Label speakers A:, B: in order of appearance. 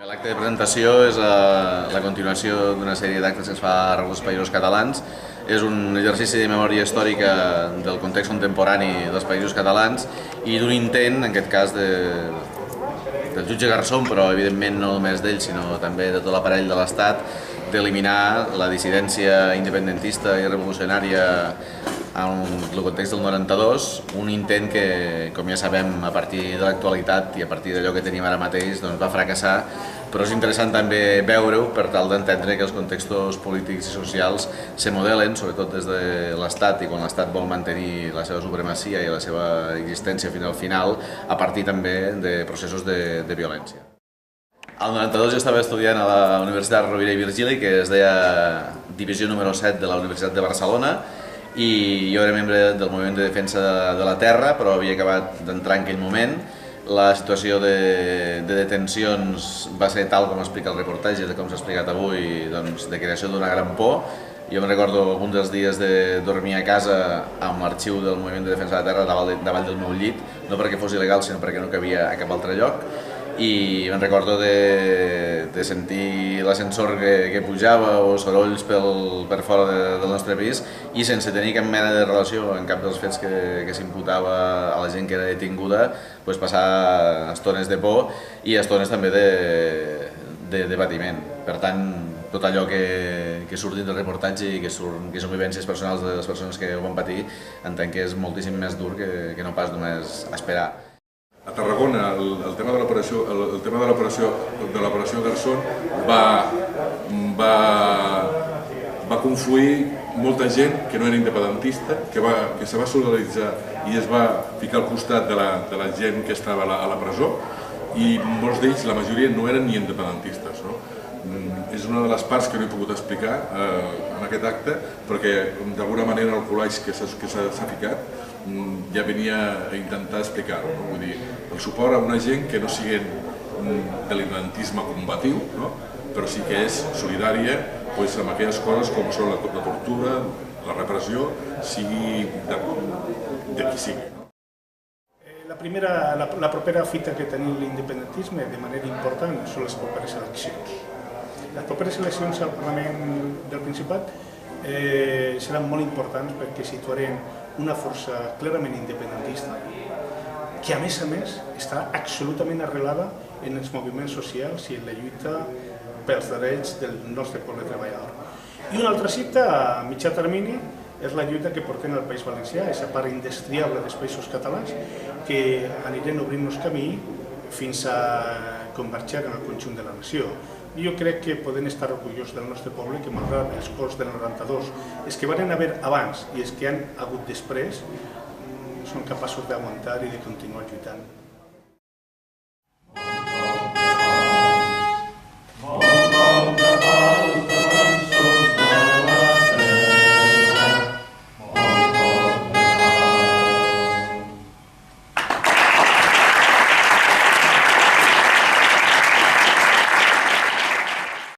A: L'acte de presentació és la continuació d'una sèrie d'actes que es fa arreu dels Països Catalans. És un exercici de memòria històrica del context contemporani dels Països Catalans i d'un intent, en aquest cas, del jutge Garzón, però evidentment no només d'ell, sinó també de tot l'aparell de l'Estat, d'eliminar la dissidència independentista i revolucionària en el context del 92, un intent que, com ja sabem, a partir de l'actualitat i a partir d'allò que tenim ara mateix, doncs va fracassar, però és interessant també veure-ho per tal d'entendre que els contextos polítics i socials se modelen, sobretot des de l'Estat, i quan l'Estat vol mantenir la seva supremacia i la seva existència fins al final, a partir també de processos de violència. Al 92 jo estava estudiant a la Universitat Rovira i Virgili, que es deia Divisió número 7 de la Universitat de Barcelona, i jo era membre del moviment de defensa de la terra, però havia acabat d'entrar en aquell moment. La situació de detencions va ser tal com explica el reportatge, com s'ha explicat avui, doncs, de creació d'una gran por. Jo me'n recordo un dels dies de dormir a casa amb l'arxiu del moviment de defensa de la terra davall del meu llit, no perquè fos il·legal, sinó perquè no cabia a cap altre lloc. I me'n recordo de sentir l'ascensor que pujava o sorolls per fora del nostre pis i sense tenir cap mena de relació en cap dels fets que s'imputava a la gent que era detinguda, passar estones de por i estones també de patiment. Per tant, tot allò que surt dins del reportatge i que són vivències personals de les persones que ho van patir, entenc que és moltíssim més dur que no pas només esperar.
B: A Tarragona el tema de l'operació Garzón va confluir molta gent que no era independentista, que se va solidaritzar i es va ficar al costat de la gent que estava a la presó, i molts d'ells, la majoria, no eren ni independentistes. És una de les parts que no he pogut explicar en aquest acte, perquè d'alguna manera el collage que s'ha ficat ja venia a intentar explicar-ho. Vull dir, el suport a una gent que no sigui de l'independentisme combatiu, però sí que és solidària amb aquelles coses com són la tortura, la repressió, sigui de qui sigui.
C: La propera fita que tenim l'independentisme de manera important són les properes eleccions. Les properes eleccions al Parlament del Principat seran molt importants perquè situarem una força clarament independentista que, a més, està absolutament arrelada en els moviments socials i en la lluita pels drets del nostre poble treballador. I una altra cita a mitjà termini és la lluita que portem al País Valencià, aquesta part indestriable dels països catalans, que anirem obrint-nos camí fins a convergir en el conjunt de la nació. Jo crec que podem estar orgullosos del nostre poble, que malgrat els cops del 92, els que van haver abans i els que han hagut després, són capaços d'aguantar i de continuar lluitant.